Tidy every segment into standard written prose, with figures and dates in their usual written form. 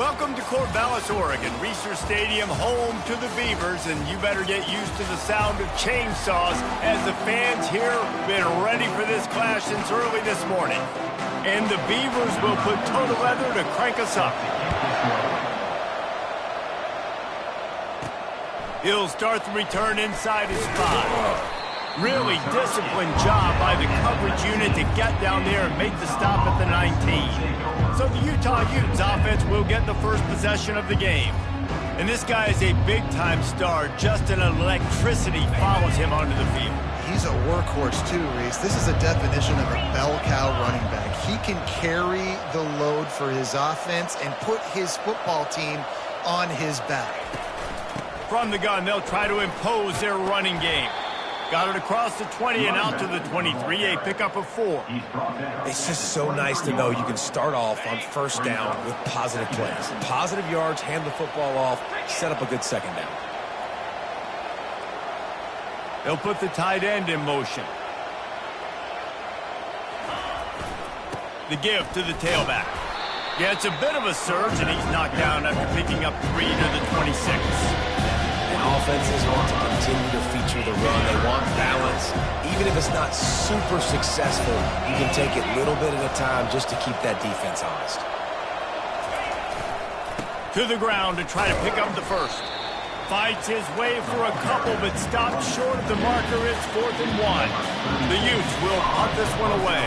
Welcome to Corvallis, Oregon, Reser Stadium, home to the Beavers, and you better get used to the sound of chainsaws as the fans here have been ready for this clash since early this morning. And the Beavers will put toe to leather to crank us up. He'll start the return inside his 5. Really disciplined job by the coverage unit to get down there and make the stop at the 19. So the Utah Utes offense will get the first possession of the game. And this guy is a big-time star. Just an electricity follows him onto the field. He's a workhorse too, Reese. This is a definition of a bell cow running back. He can carry the load for his offense and put his football team on his back. From the gun, they'll try to impose their running game. Got it across the 20 and out to the 23, a pickup of 4. It's just so nice to know you can start off on first down with positive plays. Positive yards, hand the football off, set up a good second down. They'll put the tight end in motion. The give to the tailback. Yeah, it's a bit of a surge, and he's knocked down after picking up 3 to the 26. Offenses want to continue to feature the run. They want balance. Even if it's not super successful, you can take it little bit at a time just to keep that defense honest. To the ground to try to pick up the first. Fights his way for a couple, but stopped short of the marker. It's 4th and 1. The Utes will punt this one away.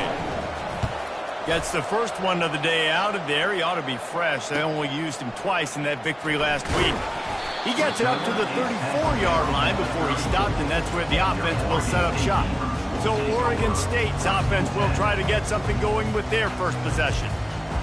Gets the first one of the day out of there. He ought to be fresh. They only used him twice in that victory last week. He gets it up to the 34-yard line before he stopped, and that's where the offense will set up shop. So Oregon State's offense will try to get something going with their first possession.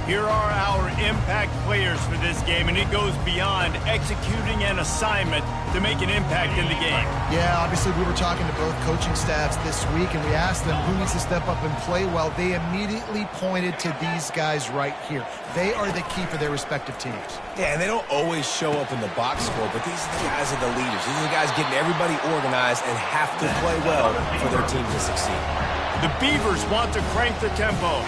Here are our impact players for this game, and it goes beyond executing an assignment to make an impact in the game. Yeah, obviously we were talking to both coaching staffs this week, and we asked them who needs to step up and play well. They immediately pointed to these guys right here. They are the key for their respective teams. Yeah, and they don't always show up in the box score, but these guys are the leaders. These are the guys getting everybody organized and have to play well for their team to succeed. The Beavers want to crank the tempo.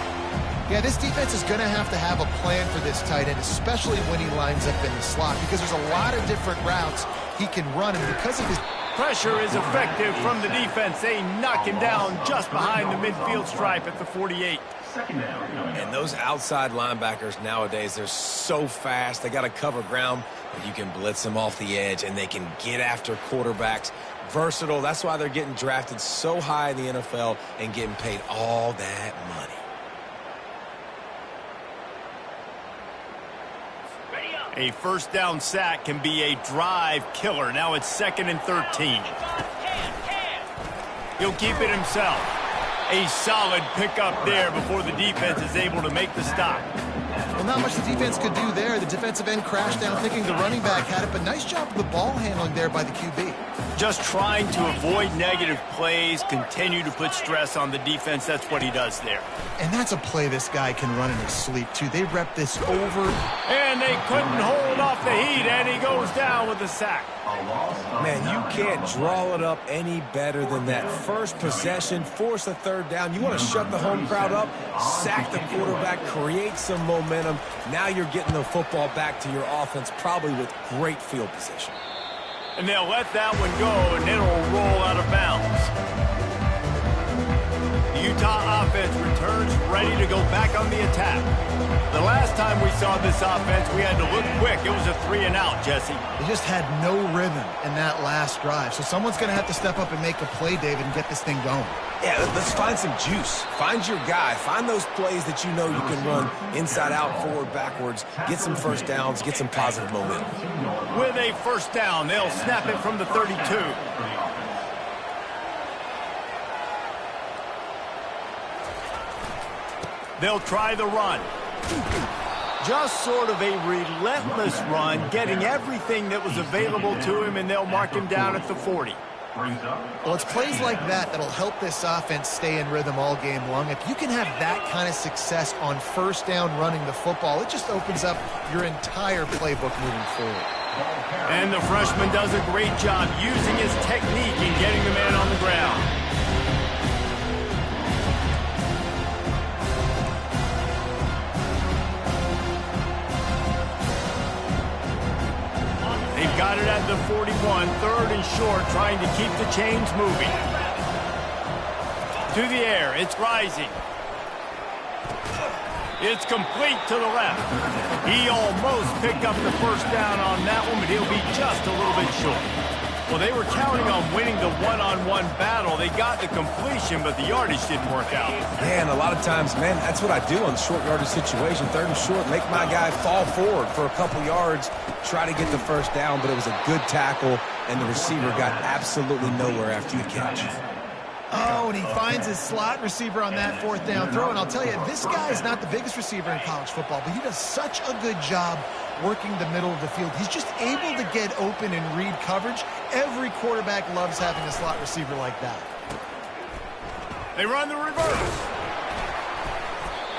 Yeah, this defense is going to have a plan for this tight end, especially when he lines up in the slot, because there's a lot of different routes he can run, and because of his pressure is effective from the defense. They knock him down just behind the midfield stripe at the 48. And those outside linebackers nowadays, they're so fast. They got to cover ground, but you can blitz them off the edge, and they can get after quarterbacks. Versatile. That's why they're getting drafted so high in the NFL and getting paid all that money. A first down sack can be a drive killer. Now it's 2nd and 13. He'll keep it himself. A solid pickup there before the defense is able to make the stop. Well, not much the defense could do there. The defensive end crashed down thinking the running back had it, but nice job of the ball handling there by the QB. Just trying to avoid negative plays, continue to put stress on the defense. That's what he does there. And that's a play this guy can run in his sleep, too. They rep this over. And they couldn't hold off the heat, and he goes down with a sack. Man, you can't draw it up any better than that. First possession, force a third down. You want to shut the home crowd up, sack the quarterback, create some momentum. Now you're getting the football back to your offense, probably with great field position. And they'll let that one go, and it'll roll out of bounds. The Utah offense returns ready to go back on the attack. The last time we saw this offense, we had to look quick. It was a 3 and out, Jesse. They just had no rhythm in that last drive. So someone's going to have to step up and make a play, David, and get this thing going. Yeah, let's find some juice. Find your guy. Find those plays that you know you can run inside out, forward, backwards. Get some first downs. Get some positive momentum. With a first down, they'll snap it from the 32. They'll try the run. Just sort of a relentless run, getting everything that was available to him, and they'll mark him down at the 40. Well, it's plays like that that'll help this offense stay in rhythm all game long. If you can have that kind of success on first down running the football, it just opens up your entire playbook moving forward. And the freshman does a great job using his technique and getting the man on the ground. got it at the 41, third and short, trying to keep the chains moving. To the air, it's Rising. It's complete to the left. He almost picked up the first down on that one, but he'll be just a little bit short. Well, they were counting on winning the one-on-one battle. They got the completion, but the yardage didn't work out. Yeah, and a lot of times, man, that's what I do on short yardage situation. Third and short, make my guy fall forward for a couple yards, try to get the first down, but it was a good tackle, and the receiver got absolutely nowhere after the catch. Oh, and he finds his slot receiver on that fourth down throw. And I'll tell you, this guy is not the biggest receiver in college football, but he does such a good job working the middle of the field. He's just able to get open and read coverage. Every quarterback loves having a slot receiver like that. They run the reverse.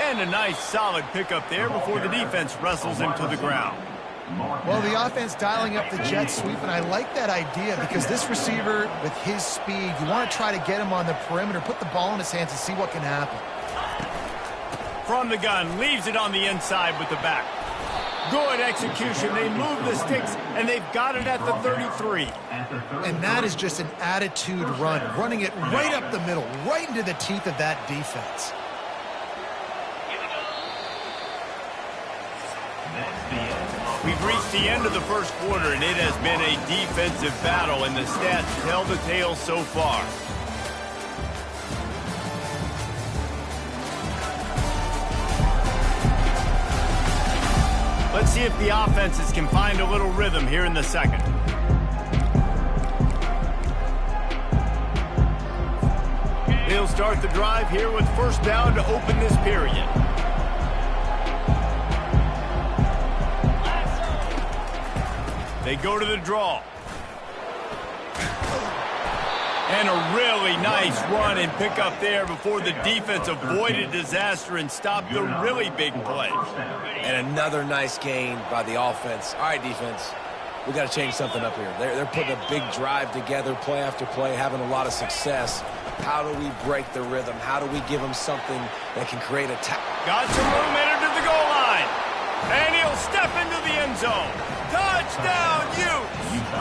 And a nice solid pickup there before the defense wrestles him to the ground. Well, the offense dialing up the jet sweep, and I like that idea because this receiver, with his speed, you want to try to get him on the perimeter, put the ball in his hands and see what can happen. From the gun, leaves it on the inside with the back. Good execution. They move the sticks, and they've got it at the 33. And that is just an attitude run, running it right up the middle, right into the teeth of that defense. We've reached the end of the first quarter, and it has been a defensive battle, and the stats tell the tale so far. Let's see if the offenses can find a little rhythm here in the second. They'll start the drive here with first down to open this period. They go to the draw. And a really nice run and pick up there before the defense avoided disaster and stopped the really big play. And another nice gain by the offense. All right, defense, we got to change something up here. They're putting a big drive together, play after play, having a lot of success. How do we break the rhythm? How do we give them something that can create a Got some room entered to the goal line. And he'll step into the end zone. Touchdown, Utes!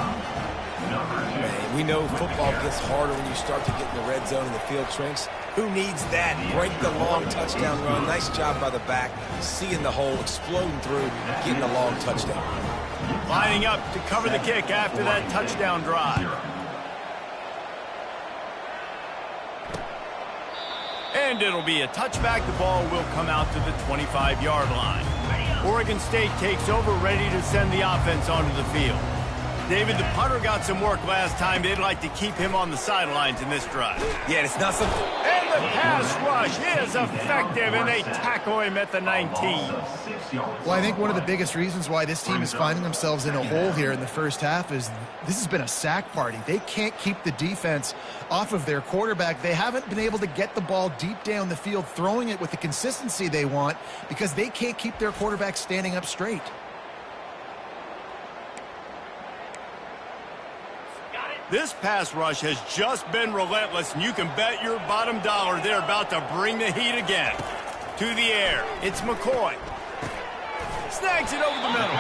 Man, we know football gets harder when you start to get in the red zone and the field shrinks. Who needs that? Break the long touchdown run. Nice job by the back. Seeing the hole, exploding through, getting a long touchdown. Lining up to cover the kick after that touchdown drive. And it'll be a touchback. The ball will come out to the 25-yard line. Oregon State takes over, ready to send the offense onto the field. David, the punter got some work last time. They'd like to keep him on the sidelines in this drive. Yeah, it's not something. And the pass rush is effective, and they tackle him at the 19. Well, I think one of the biggest reasons why this team is finding themselves in a hole here in the first half is this has been a sack party. They can't keep the defense off of their quarterback. They haven't been able to get the ball deep down the field, throwing it with the consistency they want because they can't keep their quarterback standing up straight. This pass rush has just been relentless, and you can bet your bottom dollar they're about to bring the heat again. To the air, it's McCoy. Snags it over the middle.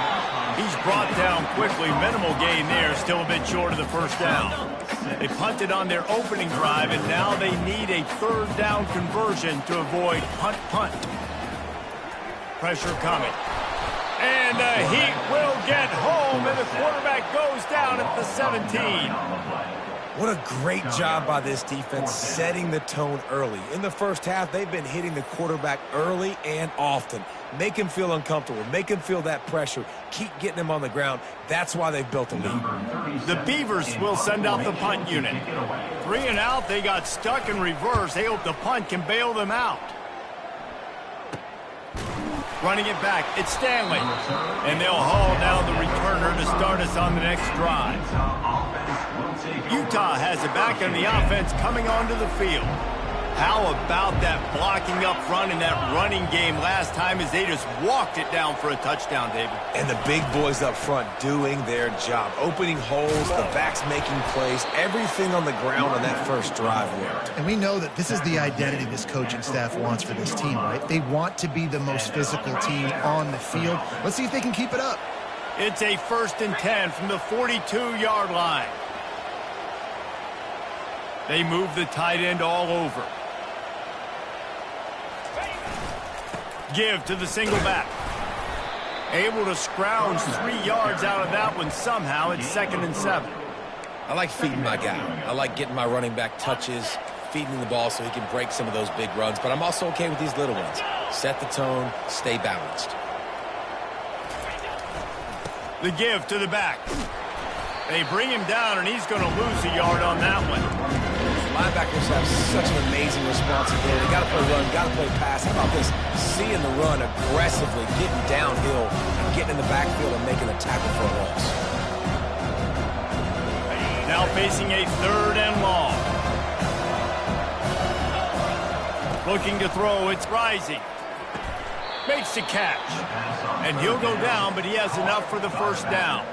He's brought down quickly. Minimal gain there, still a bit short of the first down. They punted on their opening drive, and now they need a third down conversion to avoid punt. Pressure coming. And the Heat will get home, and the quarterback goes down at the 17. What a great job by this defense setting the tone early. In the first half, they've been hitting the quarterback early and often. Make him feel uncomfortable. Make him feel that pressure. Keep getting him on the ground. That's why they've built a lead. The Beavers will send out the punt unit. 3 and out, they got stuck in reverse. They hope the punt can bail them out. Running it back, it's Stanley. And they'll haul down the returner to start us on the next drive. Utah has it back on the offense coming onto the field. How about that blocking up front and that running game last time as they just walked it down for a touchdown, David? And the big boys up front doing their job. Opening holes, the backs making plays, everything on the ground on that first drive worked. And we know that this is the identity this coaching staff wants for this team, right? They want to be the most physical team on the field. Let's see if they can keep it up. It's a 1st and 10 from the 42-yard line. They move the tight end all over. Give to the single back. Able to scrounge 3 yards out of that one somehow. It's 2nd and 7. I like feeding my guy. I like getting my running back touches, feeding him the ball so he can break some of those big runs. But I'm also okay with these little ones. Set the tone, stay balanced. The give to the back. They bring him down, and he's going to lose a yard on that one. Linebackers have such an amazing responsibility. Got to play run, got to play pass. How about this? Seeing the run aggressively, getting downhill, getting in the backfield and making a tackle for a loss. Now facing a 3rd and long. Looking to throw, it's Rising. Makes the catch. And he'll go down, but he has enough for the 1st down.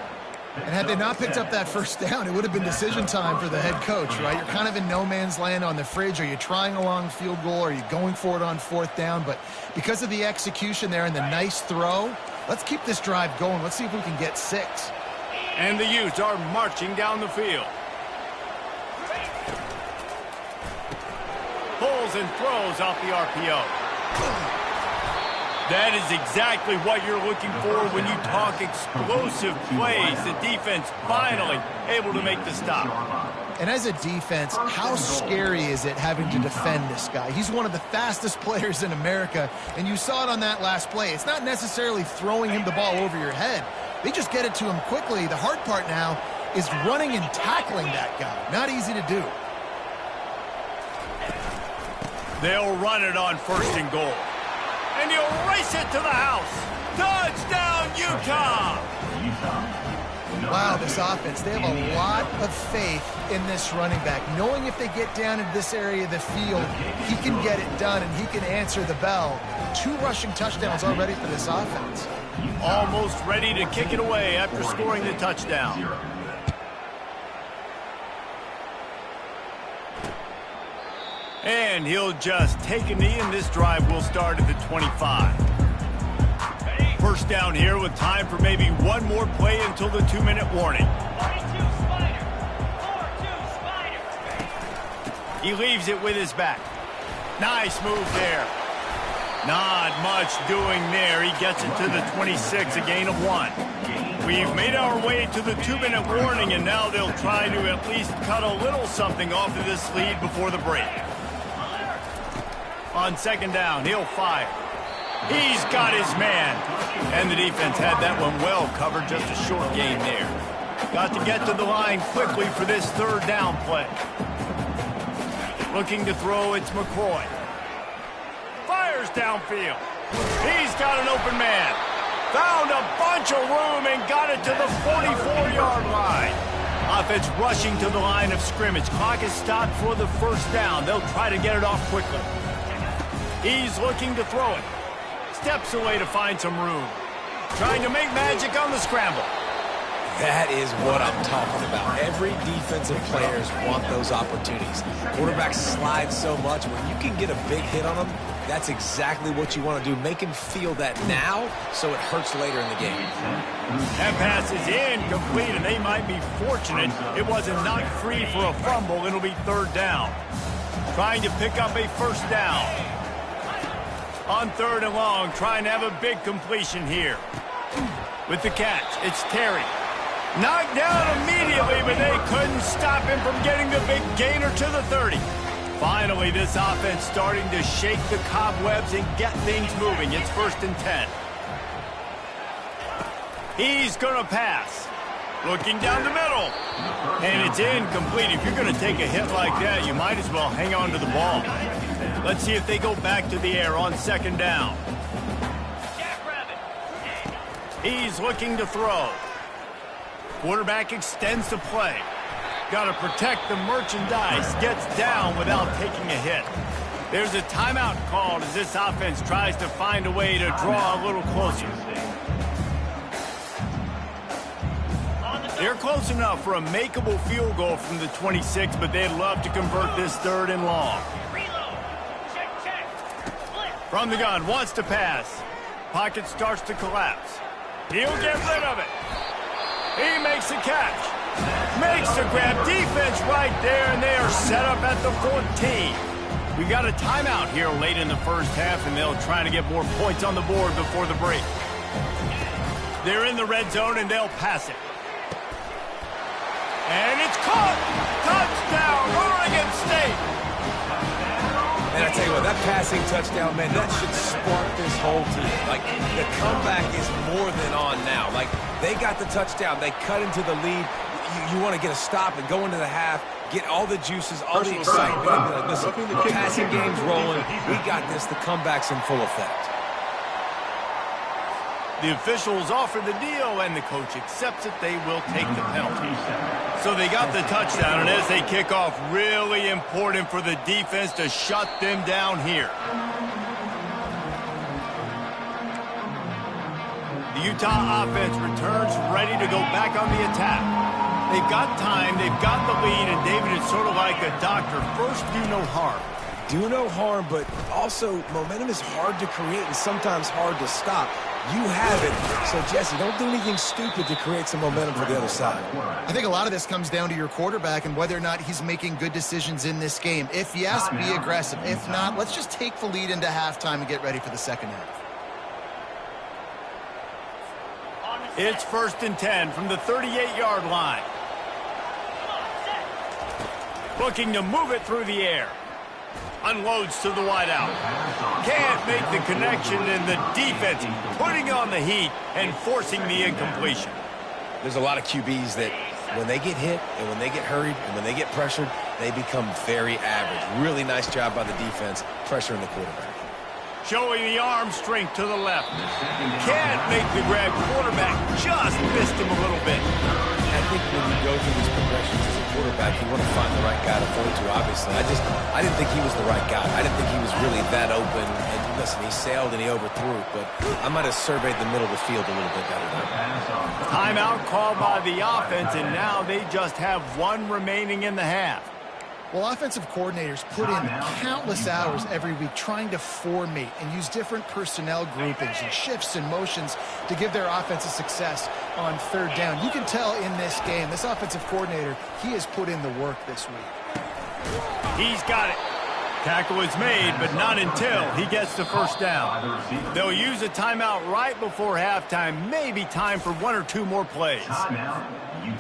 And had they not picked up that 1st down, it would have been decision time for the head coach, right? You're kind of in no man's land on the fridge. Are you trying a long field goal? Are you going for it on 4th down? But because of the execution there and the nice throw, let's keep this drive going. Let's see if we can get 6. And the Utes are marching down the field. Pulls and throws off the RPO. That is exactly what you're looking for when you talk explosive plays. The defense finally able to make the stop. And as a defense, how scary is it having to defend this guy? He's one of the fastest players in America, and you saw it on that last play. It's not necessarily throwing him the ball over your head. They just get it to him quickly. The hard part now is running and tackling that guy. Not easy to do. They'll run it on 1st and goal. And he'll race it to the house. Touchdown, Utah! Wow, this offense, they have a lot of faith in this running back. Knowing if they get down in this area of the field, he can get it done and he can answer the bell. 2 rushing touchdowns already for this offense. Almost ready to kick it away after scoring the touchdown. And he'll just take a knee, and this drive will start at the 25. 1st down here with time for maybe one more play until the 2-minute warning. He leaves it with his back. Nice move there. Not much doing there. He gets it to the 26, a gain of 1. We've made our way to the 2-minute warning, and now they'll try to at least cut a little something off of this lead before the break. On 2nd down, he'll fire. He's got his man. And the defense had that one well covered, just a short gain there. Got to get to the line quickly for this 3rd down play. Looking to throw, it's McCoy. Fires downfield. He's got an open man. Found a bunch of room and got it to the 44-yard line. Offense rushing to the line of scrimmage. Clock is stopped for the 1st down. They'll try to get it off quickly. He's looking to throw it. Steps away to find some room. Trying to make magic on the scramble. That is what I'm talking about. Every defensive players want those opportunities. Quarterbacks slide so much. When you can get a big hit on them, that's exactly what you want to do. Make him feel that now so it hurts later in the game. That pass is incomplete, and they might be fortunate it wasn't knocked free for a fumble. It'll be 3rd down. Trying to pick up a 1st down. On 3rd and long, trying to have a big completion here. With the catch, it's Terry. Knocked down immediately, but they couldn't stop him from getting the big gainer to the 30. Finally, this offense starting to shake the cobwebs and get things moving. It's 1st and 10. He's going to pass. Looking down the middle. And it's incomplete. If you're going to take a hit like that, you might as well hang on to the ball. Let's see if they go back to the air on 2nd down. He's looking to throw. Quarterback extends the play. Got to protect the merchandise. Gets down without taking a hit. There's a timeout called as this offense tries to find a way to draw a little closer. They're close enough for a makeable field goal from the 26, but they'd love to convert this 3rd and long. From the gun, wants to pass. Pocket starts to collapse. He'll get rid of it. He makes the catch. Makes the grab. Defense right there, and they are set up at the 14. We got a timeout here late in the first half, and they'll try to get more points on the board before the break. They're in the red zone, and they'll pass it. And it's caught! Touchdown, Oregon State! And I tell you what, that passing touchdown, man, that should spark this whole team. Like, the comeback is more than on now. Like, they got the touchdown. They cut into the lead. You want to get a stop and go into the half, get all the juices, all the excitement. And be like, listen, the passing game's rolling. We got this. The comeback's in full effect. The officials offer the deal, and the coach accepts it. They will take the penalty. So they got the touchdown, and as they kick off, really important for the defense to shut them down here. The Utah offense returns ready to go back on the attack. They've got time, they've got the lead, and David is sort of like a doctor. First, do no harm. Do no harm, but also momentum is hard to create and sometimes hard to stop. You have it. So, Jesse, don't do anything stupid to create some momentum for the other side. I think a lot of this comes down to your quarterback and whether or not he's making good decisions in this game. If yes, be aggressive. If not, let's just take the lead into halftime and get ready for the second half. It's 1st and 10 from the 38-yard line. Looking to move it through the air. Unloads to the wideout. Can't make the connection, and the defense putting on the heat and forcing the incompletion. There's a lot of QBs that when they get hit and when they get hurried and when they get pressured, they become very average. Really nice job by the defense pressuring the quarterback. Showing the arm strength to the left. Can't make the grab. Quarterback just missed him a little bit. I think when you go through these progressions as a quarterback, you want to find the right guy to throw to, obviously. I didn't think he was the right guy. I didn't think he was really that open. And listen, he sailed and he overthrew it, but I might have surveyed the middle of the field a little bit better than that. Timeout called by the offense, and now they just have one remaining in the half. Well, offensive coordinators put in countless hours every week trying to formate and use different personnel groupings and shifts and motions to give their offensive success on third down. You can tell in this game, this offensive coordinator, he has put in the work this week. He's got it. Tackle is made, but not until he gets the first down. They'll use a timeout right before halftime, maybe time for one or two more plays.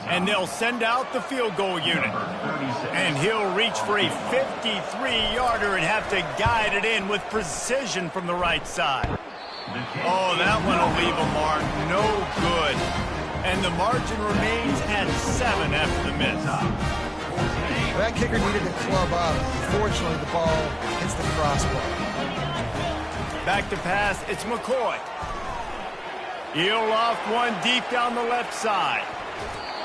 And they'll send out the field goal unit. And he'll reach for a 53-yarder and have to guide it in with precision from the right side. Oh, that one will leave a mark. No good. And the margin remains at 7 after the miss. That kicker needed to club up. Unfortunately, the ball hits the crossbar. Back to pass, it's McCoy. He'll loft one deep down the left side.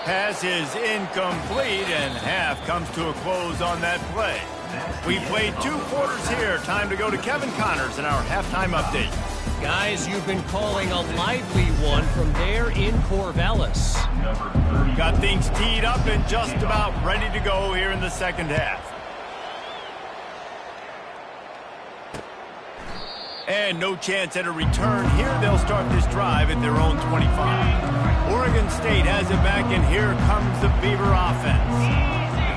Pass is incomplete, and half comes to a close on that play. We played 2 quarters here. Time to go to Kevin Connors in our halftime update. Guys, you've been calling a lively one from there in Corvallis. Got things teed up and just about ready to go here in the second half. And no chance at a return here. They'll start this drive at their own 25. Oregon State has it back, and here comes the Beaver offense.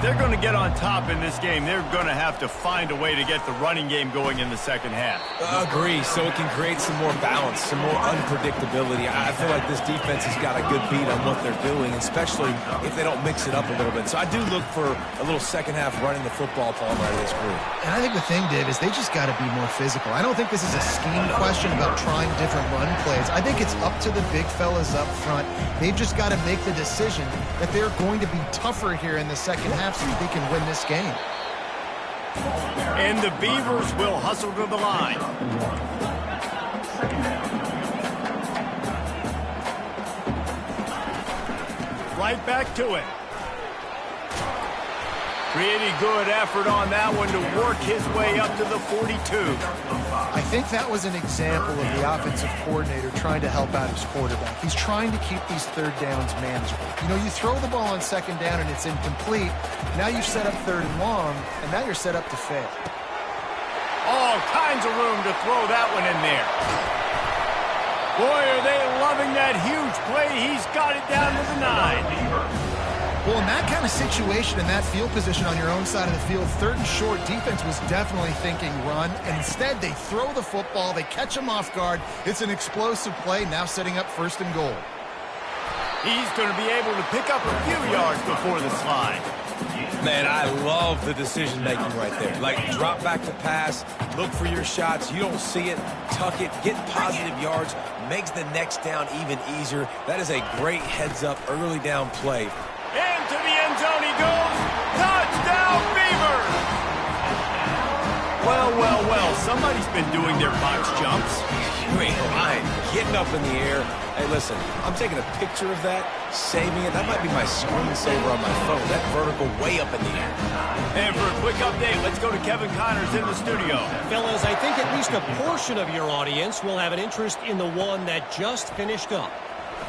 If they're going to get on top in this game, they're going to have to find a way to get the running game going in the second half. Agree, so it can create some more balance, some more unpredictability. I feel like this defense has got a good beat on what they're doing, especially if they don't mix it up a little bit. So I do look for a little second half running the football Palmer out of this group. And I think the thing, Dave, is they just got to be more physical. I don't think this is a scheme question about trying different run plays. I think it's up to the big fellas up front. They've just got to make the decision that they're going to be tougher here in the second half so they can win this game. And the Beavers will hustle to the line. Right back to it. Pretty good effort on that one to work his way up to the 42. I think that was an example of the offensive coordinator trying to help out his quarterback. He's trying to keep these third downs manageable. You know, you throw the ball on second down and it's incomplete. Now you've set up third and long, and now you're set up to fail. All kinds of room to throw that one in there. Boy, are they loving that huge play. He's got it down to the 9. Well, in that kind of situation, in that field position on your own side of the field, 3rd and short, defense was definitely thinking run. And instead, they throw the football. They catch him off guard. It's an explosive play, now setting up 1st and goal. He's going to be able to pick up a few yards before the slide. Man, I love the decision-making right there. Like, drop back to pass, look for your shots. You don't see it, tuck it, get positive yards, makes the next down even easier. That is a great heads-up, early down play. Into the end zone he goes. Touchdown, Beavers! Well, well, well. Somebody's been doing their box jumps. You ain't lying. Getting up in the air. Hey, listen, I'm taking a picture of that, saving it. That might be my screensaver on my phone. That vertical way up in the air. And for a quick update, let's go to Kevin Connors in the studio. Fellas, I think at least a portion of your audience will have an interest in the one that just finished up.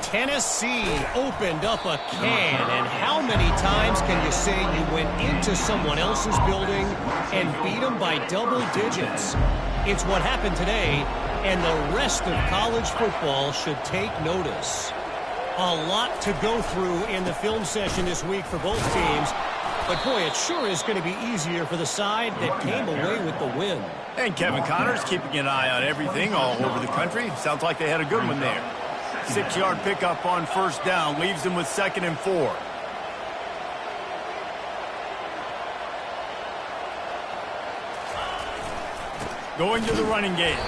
Tennessee opened up a can, and how many times can you say you went into someone else's building and beat them by double digits? It's what happened today, and the rest of college football should take notice. A lot to go through in the film session this week for both teams, but boy, it sure is going to be easier for the side that came away with the win. And Kevin Connors keeping an eye on everything all over the country. Sounds like they had a good one there. 6-yard pickup on 1st down leaves them with 2nd and 4. Going to the running game.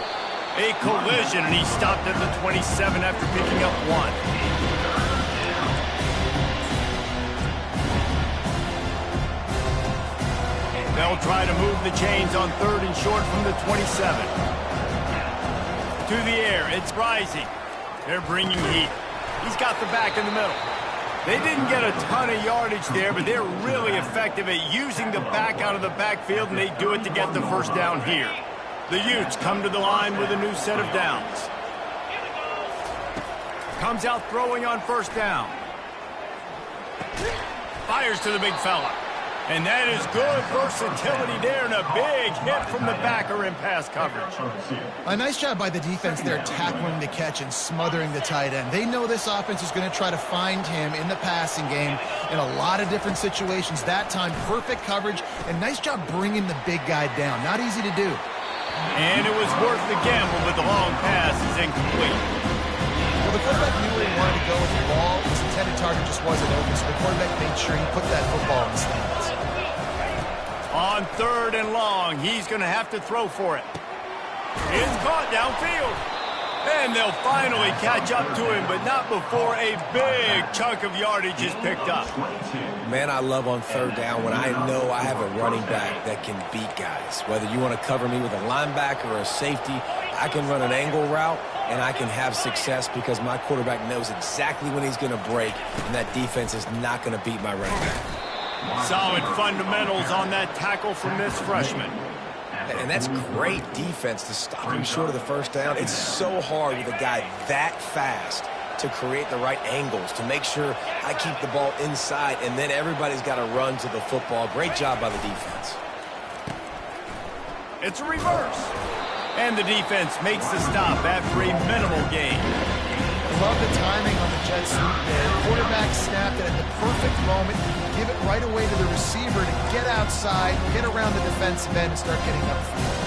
A collision, and he stopped at the 27 after picking up 1. They'll try to move the chains on 3rd and short from the 27. To the air, it's Rising. They're bringing heat. He's got the back in the middle. They didn't get a ton of yardage there, but they're really effective at using the back out of the backfield, and they do it to get the 1st down here. The Utes come to the line with a new set of downs. Comes out throwing on 1st down. Fires to the big fella. And that is good versatility there, and a big hit from the backer in pass coverage. A nice job by the defense there, tackling the catch and smothering the tight end. They know this offense is going to try to find him in the passing game in a lot of different situations. That time, perfect coverage, and nice job bringing the big guy down. Not easy to do. And it was worth the gamble, but the long pass is incomplete. Well, the quarterback knew where he wanted to go with the ball. His intended target just wasn't open, so the quarterback made sure he put that football in the stands. On 3rd and long, he's going to have to throw for it. It's caught downfield. And they'll finally catch up to him, but not before a big chunk of yardage is picked up. Man, I love on 3rd down when I know I have a running back that can beat guys. Whether you want to cover me with a linebacker or a safety, I can run an angle route, and I can have success because my quarterback knows exactly when he's going to break, and that defense is not going to beat my running back. Solid fundamentals on that tackle from this freshman. And that's great defense to stop him short of the 1st down. It's so hard with a guy that fast to create the right angles, to make sure I keep the ball inside, and then everybody's got to run to the football. Great job by the defense. It's a reverse. And the defense makes the stop after a minimal gain. Love the timing on the jet sweep there. Quarterback snapped it at the perfect moment. Give it right away to the receiver to get outside, get around the defensive end, and start getting upfield.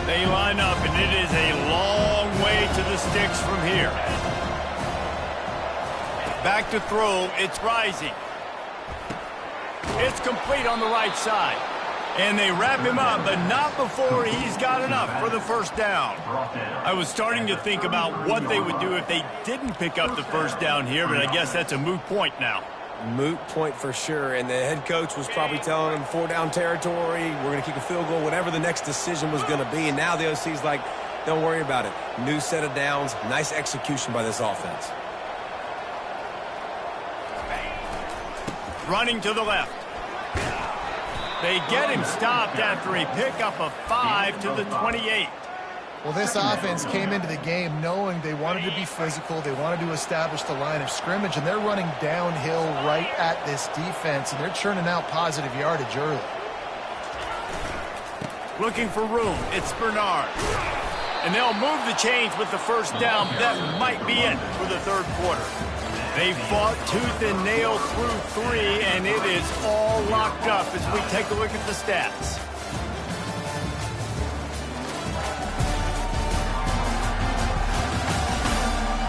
They line up, and it is a long way to the sticks from here. Back to throw, it's Rising. It's complete on the right side. And they wrap him up, but not before he's got enough for the 1st down. I was starting to think about what they would do if they didn't pick up the 1st down here, but I guess that's a moot point now. Moot point for sure, and the head coach was probably telling them 4-down territory, we're going to kick a field goal, whatever the next decision was going to be, and now the OC's like, don't worry about it. New set of downs, nice execution by this offense. Running to the left. They get him stopped after a pickup of 5 to the 28. Well, this offense came into the game knowing they wanted to be physical, they wanted to establish the line of scrimmage, and they're running downhill right at this defense, and they're churning out positive yardage early. Looking for room. It's Bernard. And they'll move the chains with the first down. That might be it for the third quarter. They fought tooth and nail through 3, and it is all locked up as we take a look at the stats.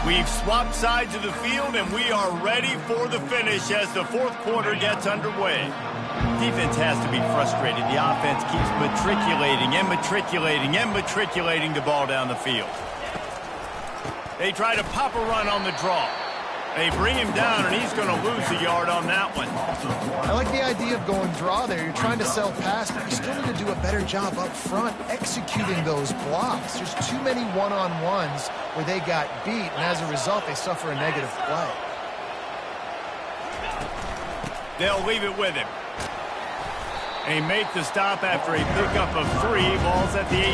We've swapped sides of the field, and we are ready for the finish as the fourth quarter gets underway. Defense has to be frustrated. The offense keeps matriculating the ball down the field. They try to pop a run on the draw. They bring him down, and he's going to lose a yard on that one. I like the idea of going draw there. You're trying to sell pass, but you still need to do a better job up front executing those blocks. There's too many one-on-ones where they got beat, and as a result, they suffer a negative play. They'll leave it with him. They make the stop after a pickup of 3. Ball's at the 18.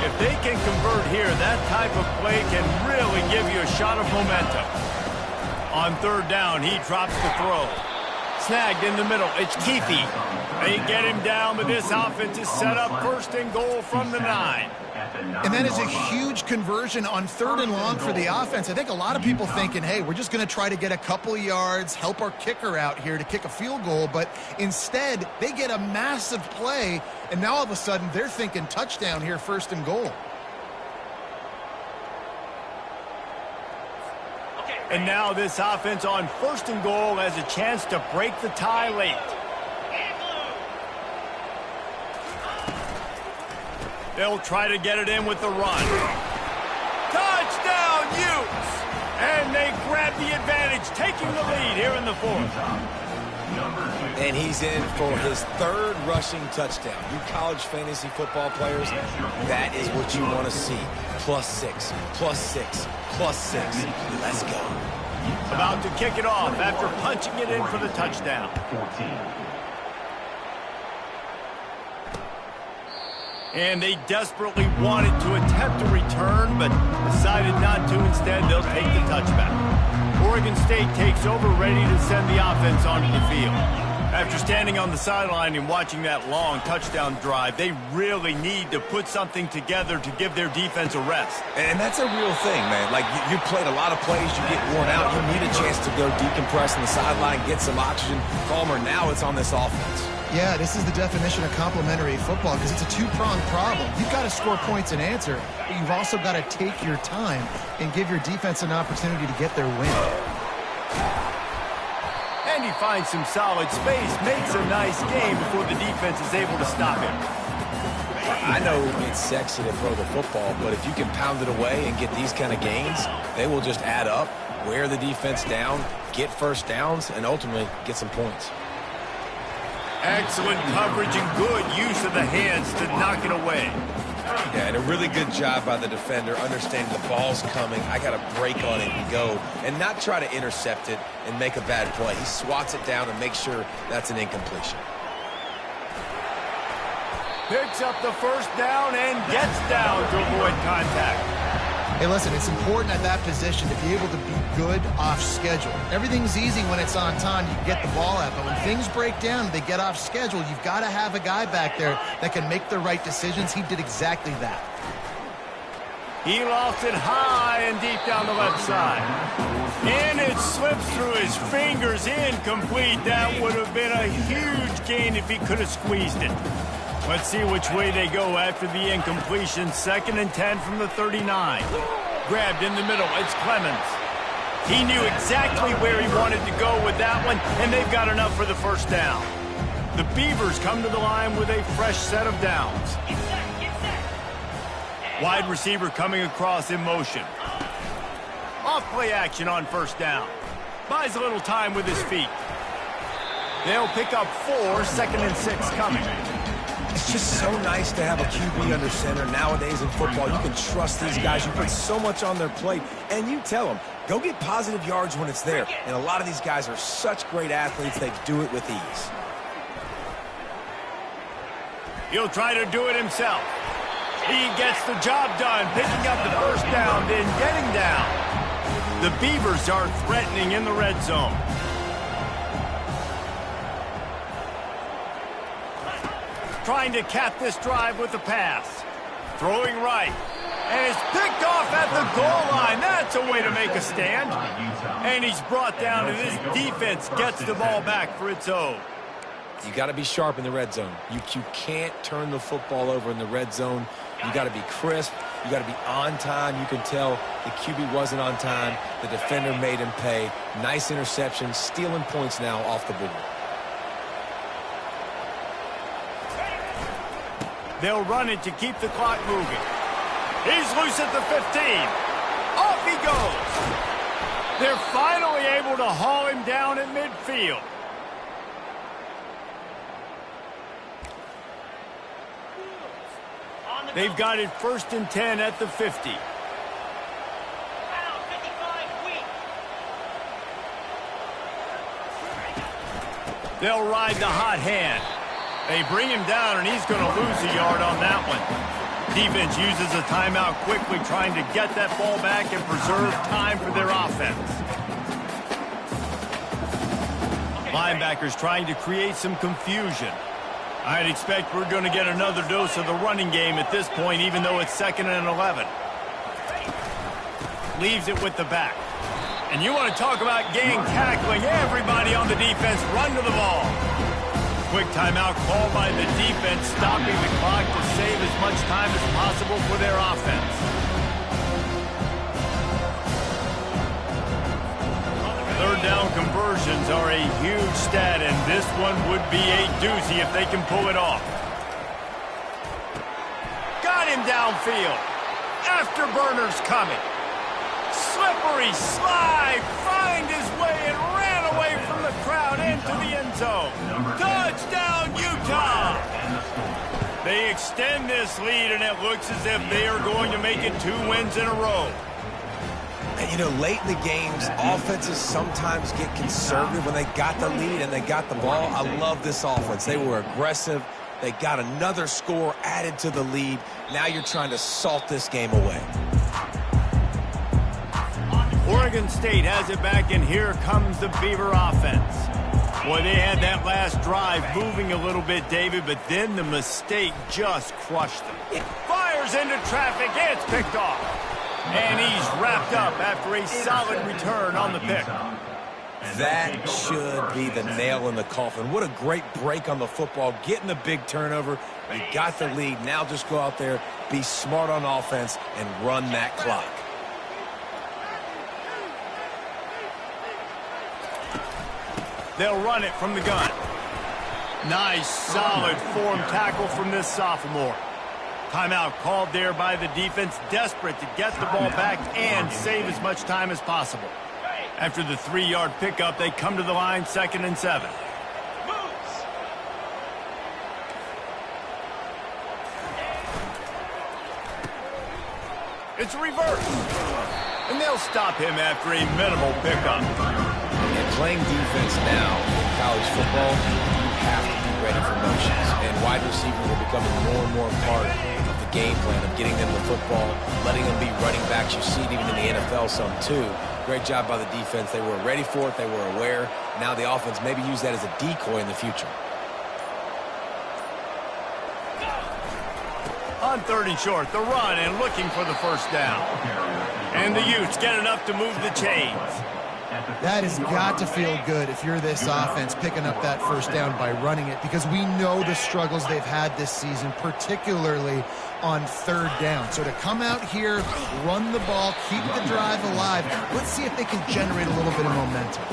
If they can convert here, that type of play can really give you a shot of momentum. On third down, he drops the throw. Snagged in the middle. It's Keefe. They get him down, but this offense is set up first and goal from the 9. And that is a huge conversion on third and long for the offense. I think a lot of people thinking, hey, we're just going to try to get a couple of yards, help our kicker out here to kick a field goal. But instead, they get a massive play, and now all of a sudden they're thinking touchdown here, first and goal. And now this offense on first and goal has a chance to break the tie late. They'll try to get it in with the run. Touchdown, Utes! And they grab the advantage, taking the lead here in the fourth. And he's in for his 3rd rushing touchdown. You college fantasy football players, that is what you want to see. +6, +6, +6. Let's go. About to kick it off after punching it in for the touchdown. And they desperately wanted to attempt a return, but decided not to. Instead, they'll take the touchback. Oregon State takes over, ready to send the offense onto the field. After standing on the sideline and watching that long touchdown drive, they really need to put something together to give their defense a rest. And that's a real thing, man. Like, you played a lot of plays, you get worn out, you need a chance to go decompress on the sideline, get some oxygen. Palmer, now it's on this offense. Yeah, this is the definition of complementary football because it's a two-pronged problem. You've got to score points and answer, but you've also got to take your time and give your defense an opportunity to get their win. And he finds some solid space, makes a nice game before the defense is able to stop him. I know it's sexy to throw the football, but if you can pound it away and get these kind of gains, they will just add up, wear the defense down, get first downs, and ultimately get some points. Excellent coverage and good use of the hands to knock it away. Yeah, and a really good job by the defender, understanding the ball's coming. I got to break on it and go, and not try to intercept it and make a bad play. He swats it down and makes sure that's an incompletion. Picks up the first down and gets down to avoid contact. Hey, listen, it's important at that position to be able to be good off schedule. Everything's easy when it's on time. You get the ball out. But when things break down, they get off schedule, you've got to have a guy back there that can make the right decisions. He did exactly that. He lost it high and deep down the left side. And it slips through his fingers, incomplete. That would have been a huge gain if he could have squeezed it. Let's see which way they go after the incompletion. 2nd and 10 from the 39. Grabbed in the middle. It's Clemens. He knew exactly where he wanted to go with that one, and they've got enough for the first down. The Beavers come to the line with a fresh set of downs. Wide receiver coming across in motion. Off play action on first down. Buys a little time with his feet. They'll pick up 4, 2nd and 6 coming. It's just so nice to have a QB under center. Nowadays in football, you can trust these guys. You put so much on their plate, and you tell them, go get positive yards when it's there. And a lot of these guys are such great athletes, they do it with ease. He'll try to do it himself. He gets the job done, picking up the first down, then getting down. The Beavers are threatening in the red zone. trying to cap this drive with a pass. Throwing right. And it's picked off at the goal line. That's a way to make a stand. And he's brought down, and this defense gets the ball back for its own. You got to be sharp in the red zone. You can't turn the football over in the red zone. You got to be crisp. You got to be on time. You can tell the QB wasn't on time. The defender made him pay. Nice interception, stealing points now off the board. They'll run it to keep the clock moving. He's loose at the 15. Off he goes. They're finally able to haul him down at midfield. They've got it 1st and 10 at the 50. They'll ride the hot hand. They bring him down, and he's going to lose a yard on that one. Defense uses a timeout quickly, trying to get that ball back and preserve time for their offense. Linebackers trying to create some confusion. I'd expect we're going to get another dose of the running game at this point, even though it's 2nd and 11. Leaves it with the back. And you want to talk about gang tackling. Everybody on the defense run to the ball. Quick timeout called by the defense, stopping the clock to save as much time as possible for their offense. Third down conversions are a huge stat, and this one would be a doozy if they can pull it off. Got him downfield. Afterburners coming. Slippery slide, find his way and ran away from the crowd into the end zone. Touchdown, Utah! They extend this lead, and it looks as if they are going to make it 2 wins in a row. And, you know, late in the games, offenses sometimes get conservative when they got the lead and they got the ball. I love this offense. They were aggressive. They got another score added to the lead. Now you're trying to salt this game away. Oregon State has it back, and here comes the Beaver offense. Boy, they had that last drive moving a little bit, David, but then the mistake just crushed them. Fires into traffic. It's picked off. And he's wrapped up after a solid return on the pick. That should be the nail in the coffin. What a great break on the football. Getting the big turnover. You got the lead. Now just go out there, be smart on offense, and run that clock. They'll run it from the gun. Nice, solid form tackle from this sophomore. Timeout called there by the defense, desperate to get the ball back and save as much time as possible. After the 3-yard pickup, they come to the line, 2nd and 7. It's a reverse. And they'll stop him after a minimal pickup. And playing defense now in college football, you have to be ready for motions. And wide receivers are becoming more and more part of the game plan of getting them the football, letting them be running backs. You see it even in the NFL some too. Great job by the defense. They were ready for it. They were aware. Now the offense maybe use that as a decoy in the future. On 3rd and short, the run and looking for the first down. And the Utes get enough to move the chains. That has got to feel good if you're this offense picking up that first down by running it, because we know the struggles they've had this season, particularly on 3rd down. So to come out here, run the ball, keep the drive alive, let's see if they can generate a little bit of momentum.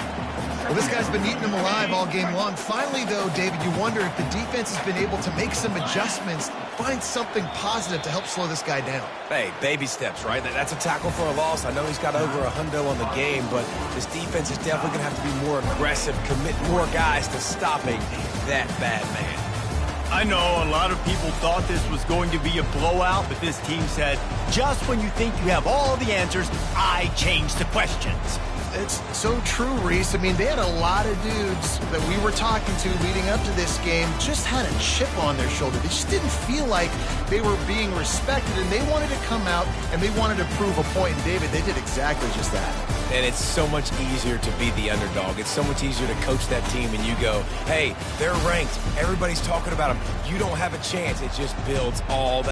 Well, this guy's been eating them alive all game long. Finally, though, David, you wonder if the defense has been able to make some adjustments, find something positive to help slow this guy down. Hey, baby steps, right? That's a tackle for a loss. I know he's got over $100 on the game, but this defense is definitely going to have to be more aggressive, commit more guys to stopping that bad man. I know a lot of people thought this was going to be a blowout, but this team said, just when you think you have all the answers, I change the questions. It's so true, Reese. I mean, they had a lot of dudes that we were talking to leading up to this game just had a chip on their shoulder. They just didn't feel like they were being respected, and they wanted to come out and they wanted to prove a point. And David, they did exactly just that. And it's so much easier to be the underdog. It's so much easier to coach that team and you go, hey, they're ranked. Everybody's talking about them. You don't have a chance. It just builds all that.